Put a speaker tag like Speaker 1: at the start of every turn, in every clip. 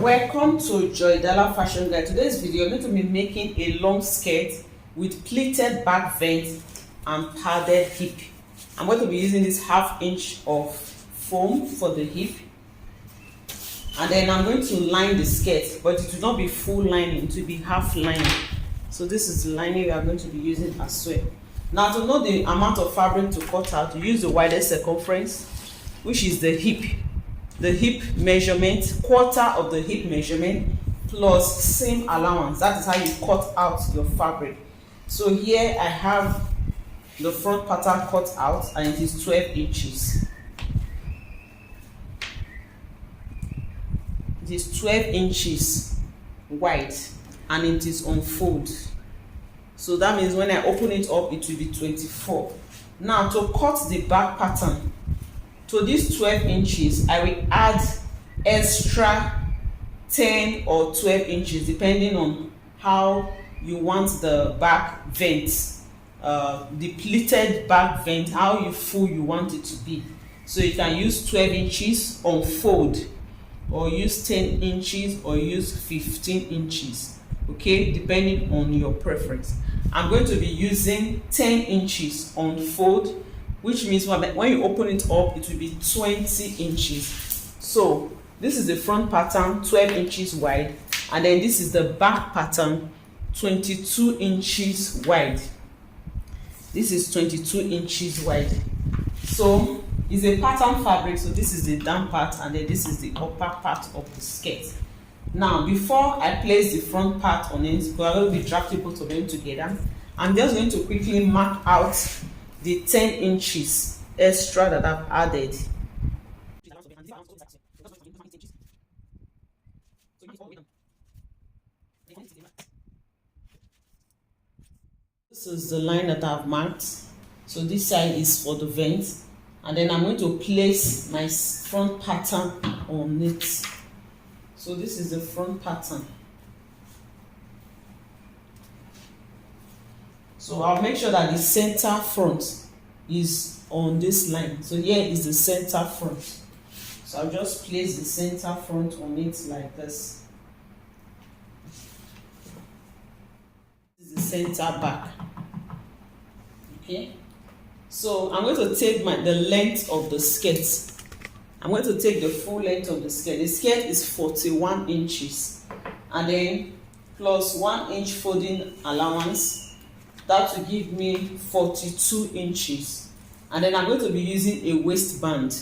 Speaker 1: Welcome to Joidala Fashion Guide. Today's video, I'm going to be making a long skirt with pleated back vent and padded hip. I'm going to be using this 1/2 inch of foam for the hip, and then I'm going to line the skirt, but it will not be full lining, it will be half lining. So this is the lining we are going to be using as well. Now, to know the amount of fabric to cut out, you use the widest circumference, which is the hip measurement, 1/4 of the hip measurement plus seam allowance. That is how you cut out your fabric. So here I have the front pattern cut out, and it is 12 inches. It is 12 inches wide, and it is on fold. So that means when I open it up, it will be 24. Now, to cut the back pattern to these 12 inches, I will add extra 10 or 12 inches depending on how you want the back vent, the pleated back vent, how full you want it to be. So you can use 12 inches on fold, or use 10 inches, or use 15 inches, okay, depending on your preference. I'm going to be using 10 inches on fold, which means when you open it up, it will be 20 inches. So this is the front pattern, 12 inches wide, and then this is the back pattern, 22 inches wide. This is 22 inches wide. So it's a pattern fabric, so this is the down part, and then this is the upper part of the skirt. Now, before I place the front part on it, because I'm going to be drafting both of them together, I'm just going to quickly mark out the 10 inches extra that I've added. This is the line that I've marked. So this side is for the vent, and then I'm going to place my front pattern on it. So this is the front pattern. So I'll make sure that the center front is on this line. So here is the center front. So I'll just place the center front on it like this. This is the center back. Okay. So I'm going to take the length of the skirt. I'm going to take the full length of the skirt. The skirt is 41 inches, and then plus 1 inch folding allowance. That will give me 42 inches. And then I'm going to be using a waistband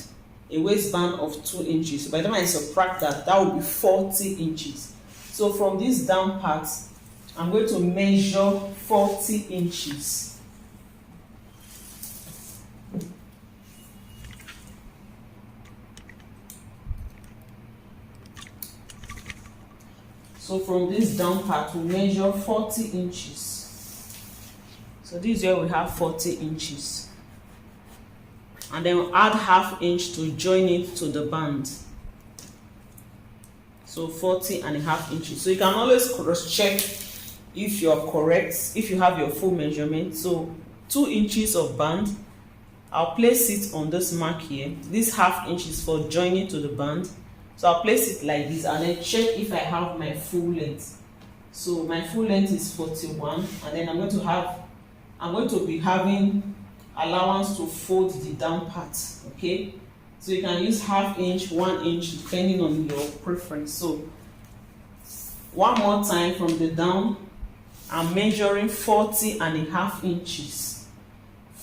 Speaker 1: of 2 inches. So by the time I subtract that, that will be 40 inches. So from this down part, I'm going to measure 40 inches. So from this down part, we measure 40 inches. So this is where we have 40 inches. And then we'll add 1/2 inch to join it to the band. So 40.5 inches. So you can always cross check if you're correct, if you have your full measurement. So 2 inches of band, I'll place it on this mark here. This 1/2 inch is for joining to the band. So I'll place it like this, and then check if I have my full length. So my full length is 41, and then I'm going to be having allowance to fold the down part. Okay, so you can use 1/2 inch, 1 inch, depending on your preference. So one more time, from the down, I'm measuring 40.5 inches.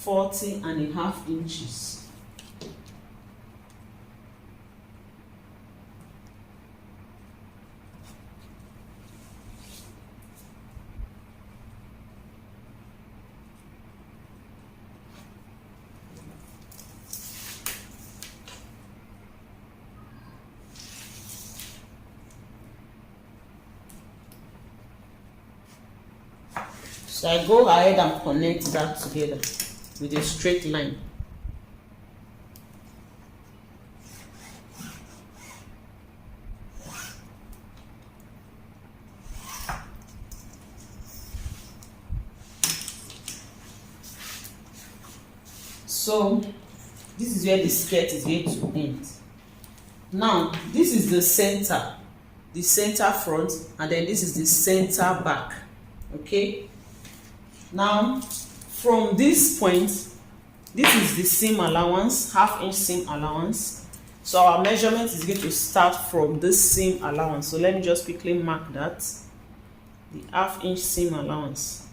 Speaker 1: 40.5 inches. So I go ahead and connect that together with a straight line. So this is where the skirt is going to end. Now, this is the center. the center front, and then this is the center back. Okay, now from this point, this is the seam allowance, half-inch seam allowance. So our measurement is going to start from this seam allowance. So let me just quickly mark that, the half-inch seam allowance.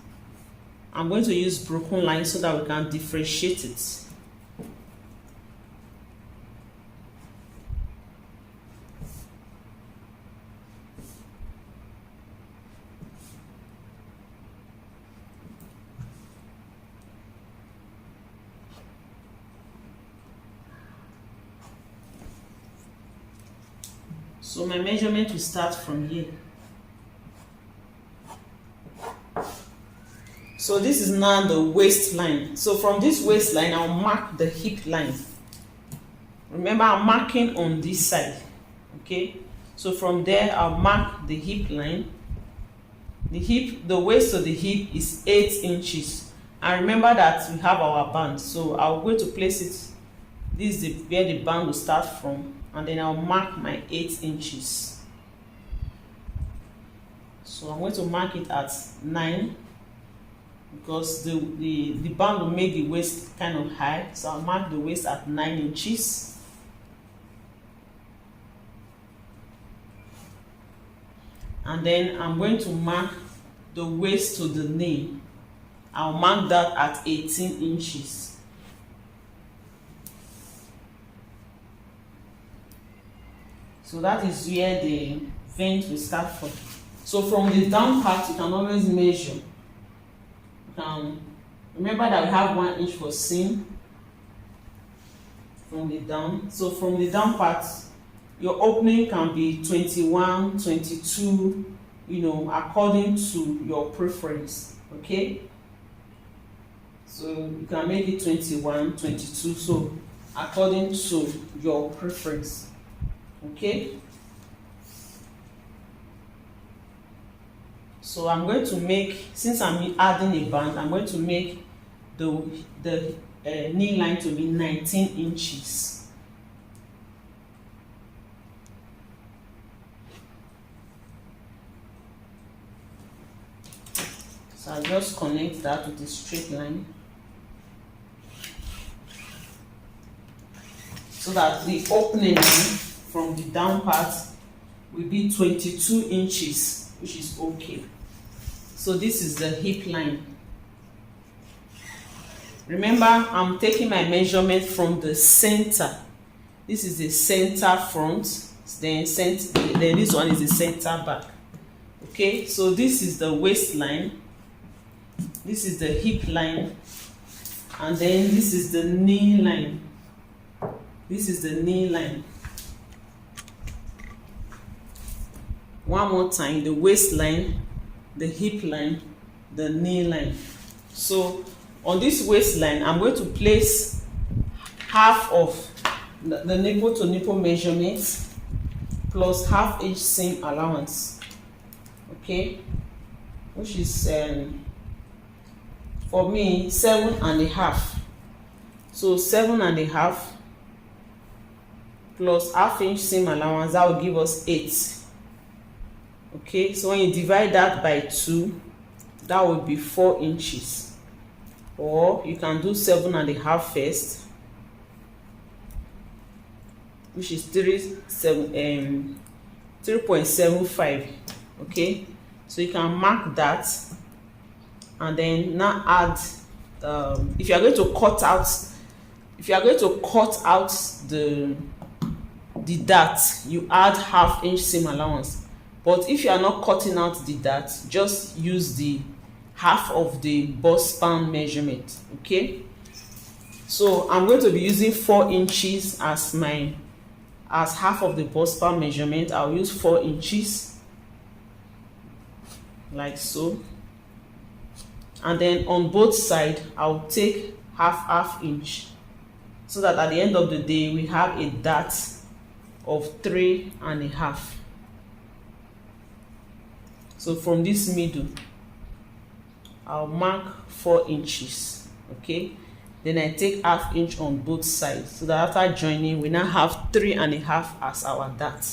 Speaker 1: I'm going to use broken lines so that we can differentiate it. So my measurement will start from here. So this is now the waistline. So from this waistline, I'll mark the hip line. Remember, I'm marking on this side. Okay, so from there, I'll mark the hip line. The waist of the hip is 8 inches. And remember that we have our band. So I'm going to place it. This is where the band will start from. And then I'll mark my 8 inches. So I'm going to mark it at 9 because the band will make the waist kind of high. So I'll mark the waist at 9 inches. And then I'm going to mark the waist to the knee. I'll mark that at 18 inches. So that is where the vent will start from. So from the down part, you can always measure. You can remember that we have 1 inch for seam from the down. So from the down part, your opening can be 21, 22, you know, according to your preference. Okay. So you can make it 21, 22. So according to your preference. Okay, so I'm going to make, since I'm adding a band, I'm going to make the knee line to be 19 inches. So I'll just connect that with a straight line so that the opening from the down part will be 22 inches, which is okay. So this is the hip line. Remember, I'm taking my measurement from the center. This is the center front, then this one is the center back. Okay, so this is the waistline, this is the hip line, and then this is the knee line. This is the knee line. One more time, the waistline, the hip line, the knee line. So on this waistline, I'm going to place half of the nipple to nipple measurement plus half-inch seam allowance. Okay, which is for me 7.5. So 7.5 plus half-inch seam allowance, that will give us 8. Okay, so when you divide that by 2, that will be 4 inches. Or you can do 7.5 first, which is 3.75. Okay, so you can mark that, and then now add. If you are going to cut out the dart, you add half-inch seam allowance. But if you are not cutting out the dart, just use the half of the bust span measurement. Okay, so I'm going to be using 4 inches as half of the bust span measurement. I'll use 4 inches like so, and then on both sides I'll take half inch, so that at the end of the day we have a dart of 3.5. So from this middle, I'll mark 4 inches. Okay, then I take half inch on both sides, so that after joining we now have 3.5 as our dart.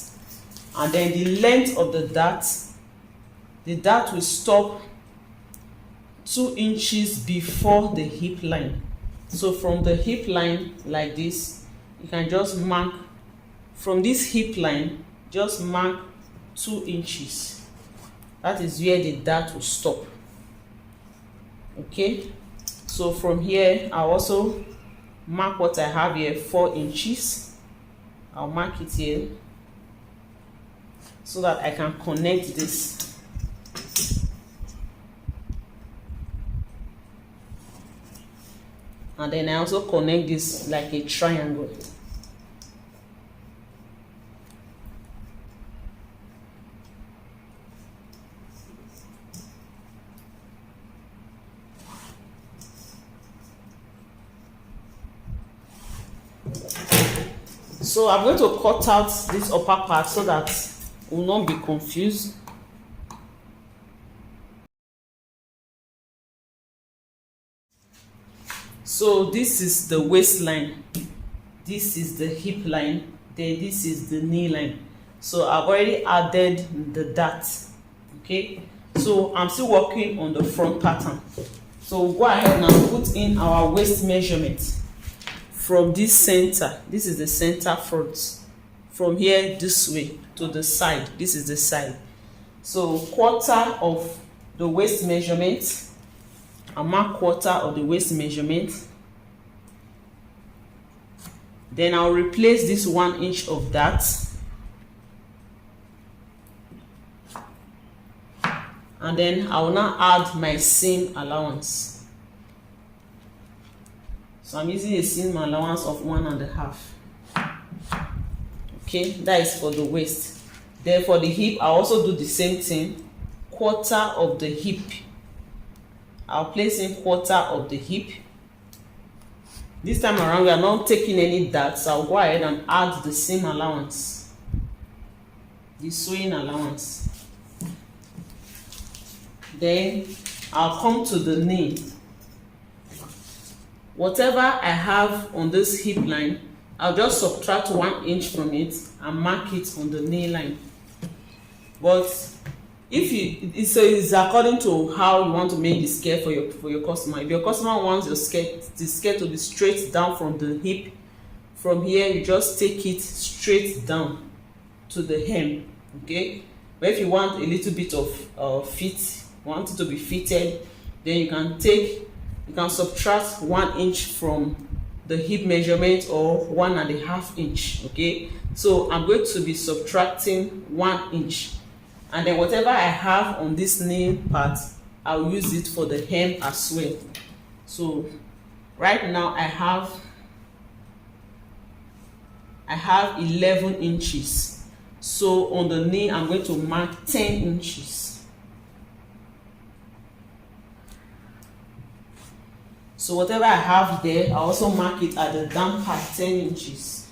Speaker 1: and then the length of the dart will stop 2 inches before the hip line. So from the hip line like this, you can just mark from this hip line, just mark 2 inches. That is where the dart will stop. Okay, so from here I'll also mark what I have here, 4 inches. I'll mark it here so that I can connect this. And then I also connect this like a triangle. So I'm going to cut out this upper part so that we will not be confused. So this is the waistline, this is the hip line, then this is the knee line. So I've already added the dart. Okay, so I'm still working on the front pattern. So we'll go ahead and put in our waist measurement from this center. This is the center front. From here this way to the side, this is the side. So quarter of the waist measurement, I mark quarter of the waist measurement. Then I'll replace this 1 inch of that. And then I will now add my seam allowance. So I'm using a seam allowance of 1.5. Okay, that is for the waist. Then for the hip, I also do the same thing. Quarter of the hip. I'll place in quarter of the hip. This time around, we are not taking any darts. So I'll go ahead and add the seam allowance, the sewing allowance. Then I'll come to the knee. Whatever I have on this hip line, I'll just subtract 1 inch from it and mark it on the knee line. But if it's according to how you want to make the skirt for your customer. If your customer wants the skirt to be straight down from the hip, from here you just take it straight down to the hem. Okay, but if you want a little bit of fit, want it to be fitted, then you can subtract 1 inch from the hip measurement or 1.5 inch. Okay, so I'm going to be subtracting 1 inch. And then whatever I have on this knee part, I'll use it for the hem as well. So right now I have 11 inches. So on the knee, I'm going to mark 10 inches. So whatever I have there, I also mark it at the down part, 10 inches.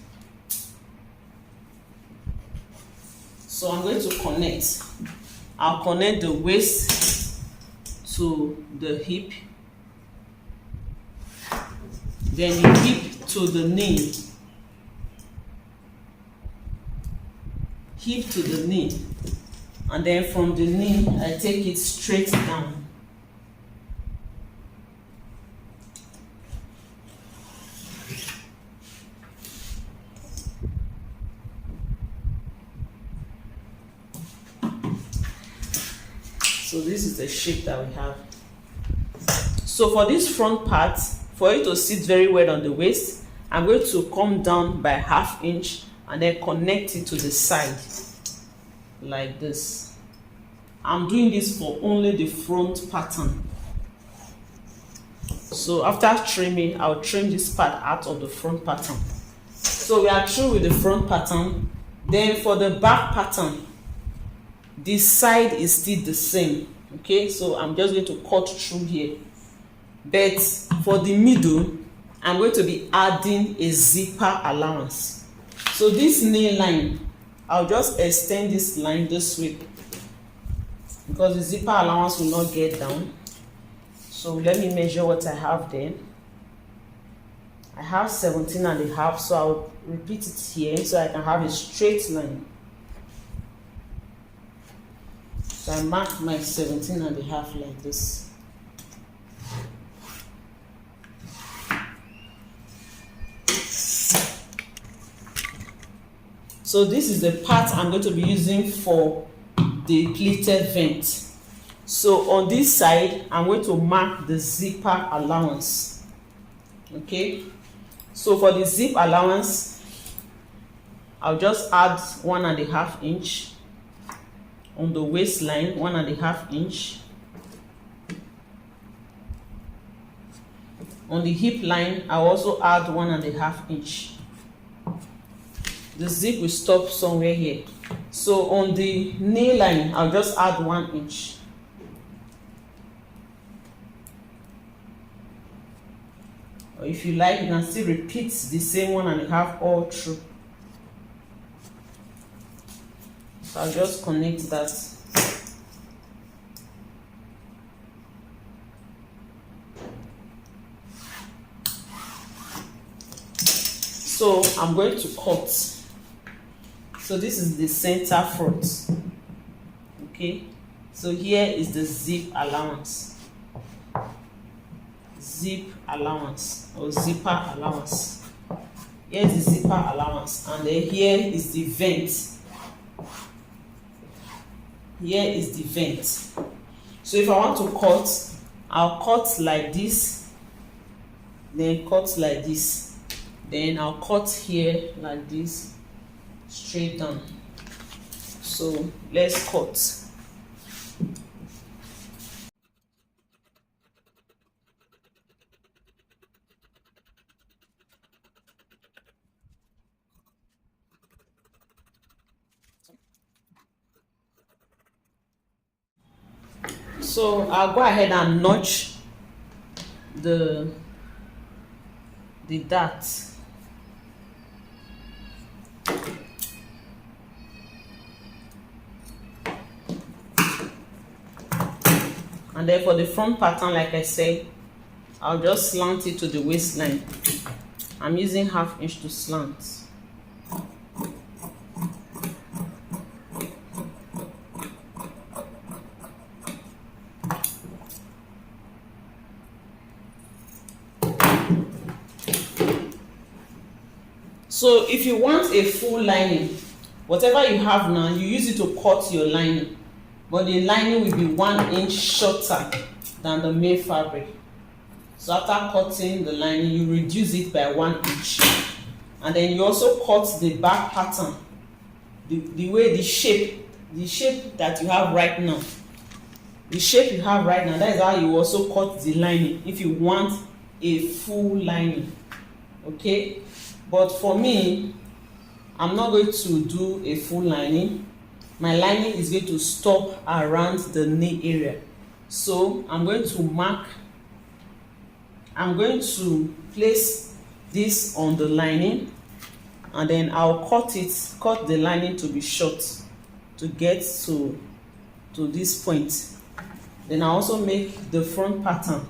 Speaker 1: So I'm going to connect. I'll connect the waist to the hip, then the hip to the knee, hip to the knee, and then from the knee I take it straight down. So this is the shape that we have. So for this front part, for it to sit very well on the waist, I'm going to come down by 1/2 inch and then connect it to the side like this. I'm doing this for only the front pattern. So after trimming, I'll trim this part out of the front pattern. So we are through with the front pattern. Then for the back pattern, this side is still the same. Okay, so I'm just going to cut through here, but for the middle I'm going to be adding a zipper allowance. So this knee line, I'll just extend this line this way because the zipper allowance will not get down. So let me measure what I have there. I have 17.5, so I'll repeat it here so I can have a straight line. So I mark my 17.5 like this. So this is the part I'm going to be using for the pleated vent. So on this side, I'm going to mark the zipper allowance. Okay, so for the zip allowance, I'll just add 1.5 inch. On the waistline, 1.5 inch. On the hip line, I'll also add 1.5 inch. The zip will stop somewhere here. So on the knee line, I'll just add 1 inch. Or if you like, you can still repeat the same 1.5 all through. So I'll just connect that. So I'm going to cut. So this is the center front. Okay, so here is the zip allowance. Zip allowance or zipper allowance. Here's the zipper allowance, and then here is the vent. Here is the vent. So if I want to cut, I'll cut like this, then cut like this, then I'll cut here like this, straight down. So let's cut. So I'll go ahead and notch the dart. And then for the front pattern, like I said, I'll just slant it to the waistline. I'm using 1/2 inch to slant. So if you want a full lining, whatever you have now, you use it to cut your lining, but the lining will be 1 inch shorter than the main fabric. So after cutting the lining, you reduce it by 1 inch, and then you also cut the back pattern, the way the shape that you have right now. The shape you have right now, that is how you also cut the lining if you want a full lining. Okay, but for me, I'm not going to do a full lining. My lining is going to stop around the knee area. So I'm going to place this on the lining, and then I'll cut the lining to be short to get to this point. Then I also make the front pattern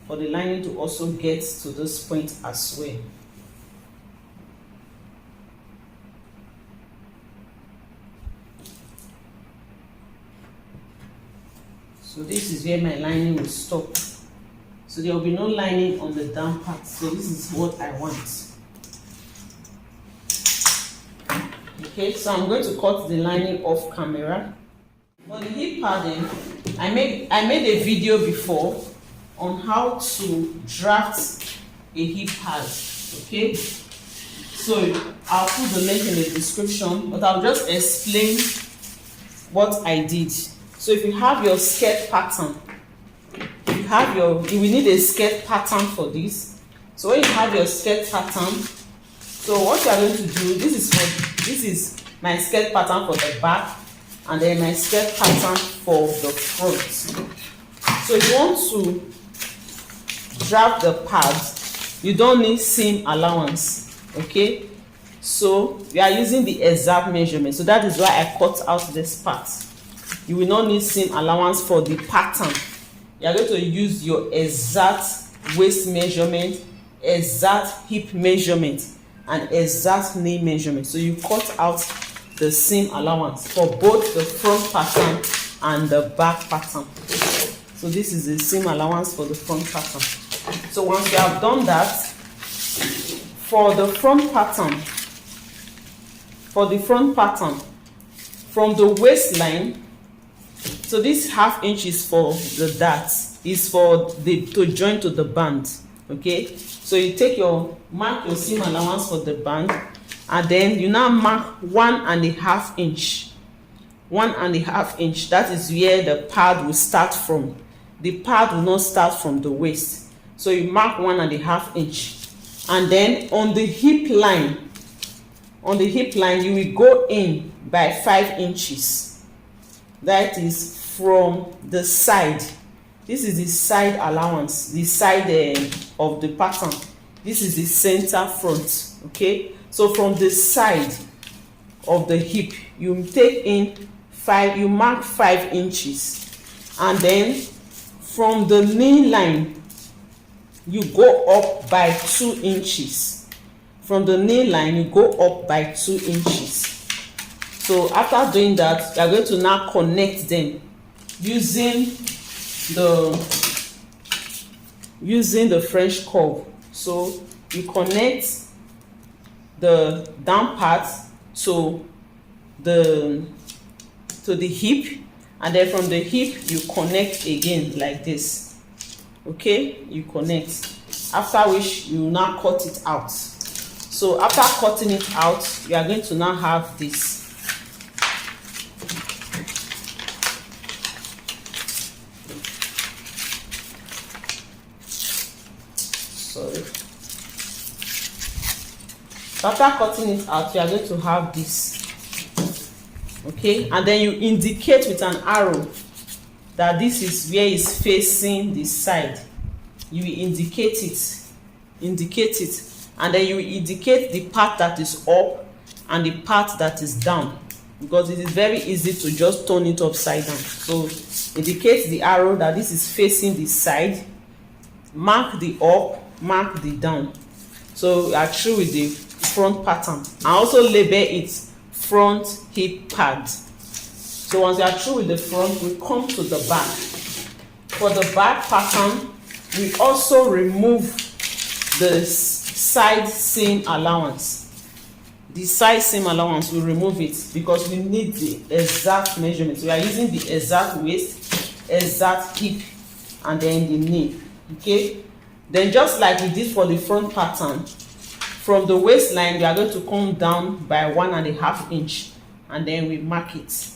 Speaker 1: for the lining to also get to this point as well. So this is where my lining will stop. So there will be no lining on the down part. So this is what I want. Okay, so I'm going to cut the lining off camera. For the hip padding, I made a video before on how to draft a hip pad. Okay, so I'll put the link in the description, but I'll just explain what I did. So if you have your skirt pattern, you will need a skirt pattern for this. So when you have your skirt pattern, so what you are going to do, this is my skirt pattern for the back, and then my skirt pattern for the front. So if you want to draft the pads, you don't need seam allowance. Okay, so we are using the exact measurement. So that is why I cut out this part. You will not need seam allowance for the pattern. You are going to use your exact waist measurement, exact hip measurement, and exact knee measurement. So you cut out the seam allowance for both the front pattern and the back pattern. So this is the seam allowance for the front pattern. So once you have done that, for the front pattern, from the waistline, so this ½ inch is for the dart, is for the to join to the band. Okay, so you take your mark your seam allowance for the band, and then you now mark 1½ inch. 1½ inch, that is where the pad will start from. The pad will not start from the waist, so you mark 1½ inch. And then on the hip line, you will go in by 5 inches. That is from the side. This is the side allowance, the side of the pattern. This is the center front. Okay, so from the side of the hip, you take in 5, you mark 5 inches, and then from the knee line, you go up by 2 inches. From the knee line, you go up by 2 inches. So after doing that, you are going to now connect them using the French curve. So you connect the down part to the hip, and then from the hip you connect again like this. Okay, you connect, after which you now cut it out. So after cutting it out, you are going to now have this. Sorry. So after cutting it out, you are going to have this. Okay, and then you indicate with an arrow that this is where it's facing the side. You will indicate it, and then you will indicate the part that is up and the part that is down, because it is very easy to just turn it upside down. So indicate the arrow that this is facing the side, mark the up, mark the down. So you are through with the front pattern, and also label it front hip pad. So once you are through with the front, we come to the back. For the back pattern, we also remove the side seam allowance. The side seam allowance, we remove it because we need the exact measurement. We are using the exact waist, exact hip, and then the knee. Okay, then just like we did for the front pattern, from the waistline we are going to come down by 1½ inch, and then we mark it.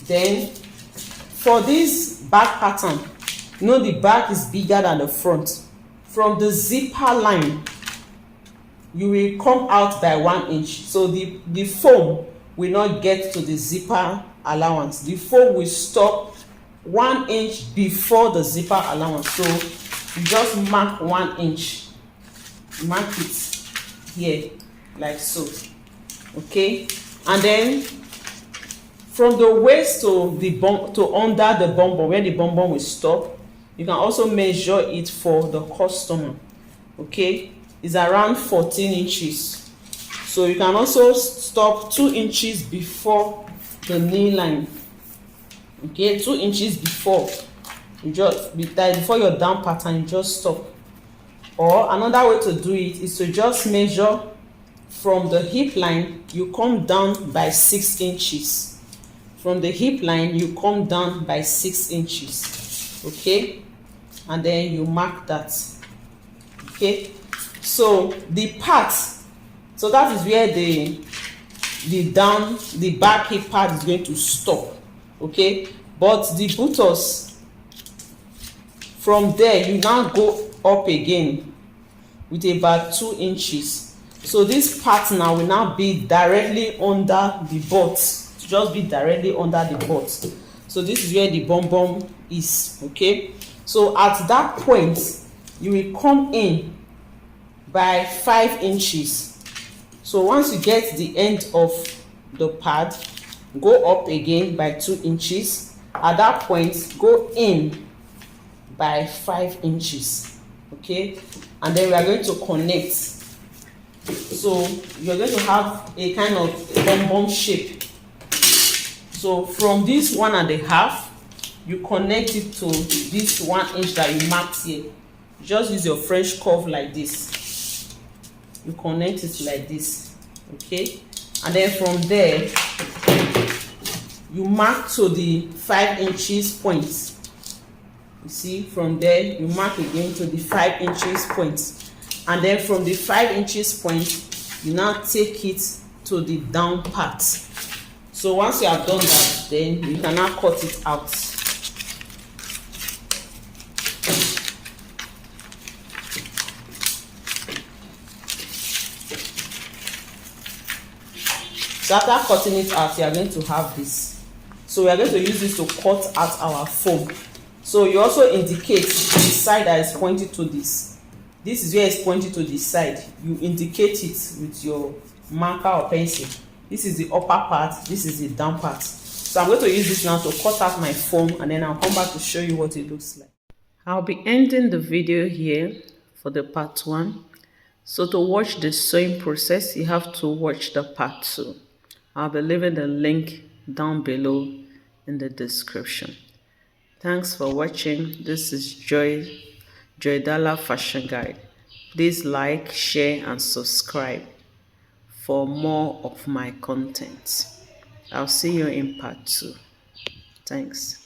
Speaker 1: Then for this back pattern, you know the back is bigger than the front. From the zipper line, you will come out by 1 inch. So the foam will not get to the zipper allowance. The foam will stop 1 inch before the zipper allowance. So you just mark 1 inch. Mark it here like so. Okay, and then from the waist to the bum, to under the bum bum, where the bum bum will stop, you can also measure it for the customer. Okay, it's around 14 inches. So you can also stop 2 inches before the knee line. Okay, 2 inches before. You just before your down pattern, you just stop. Or another way to do it is to just measure from the hip line, you come down by 6 inches. From the hip line, you come down by 6 inches. Okay, and then you mark that. Okay, so the part, so that is where the back hip part is going to stop. Okay, but the buttocks, from there you now go up again with about 2 inches. So this part now will now be directly under the butt, just be directly under the butt. So this is where the bum bum is. Okay, so at that point you will come in by 5 inches. So once you get the end of the pad, go up again by 2 inches. At that point, go in by 5 inches. Okay, and then we are going to connect. So you're going to have a kind of bum bum shape. So from this 1.5, you connect it to this 1 inch that you marked here. You just use your French curve like this. You connect it like this, okay? And then from there, you mark to the 5 inches point. You see, from there you mark again to the 5 inches point, and then from the 5 inches point you now take it to the down part. So once you have done that, then you can now cut it out. So after cutting it out, you are going to have this. So we are going to use this to cut out our foam. So you also indicate the side that is pointing to this. This is where it's pointing to the side. You indicate it with your marker or pencil. This is the upper part, this is the down part. So I'm going to use this now to cut out my foam, and then I'll come back to show you what it looks like. I'll be ending the video here for the part 1. So to watch the sewing process, you have to watch the part 2. I'll be leaving the link down below in the description. Thanks for watching. This is Joidala Fashion Guide. Please like, share and subscribe for more of my content. I'll see you in part 2. Thanks.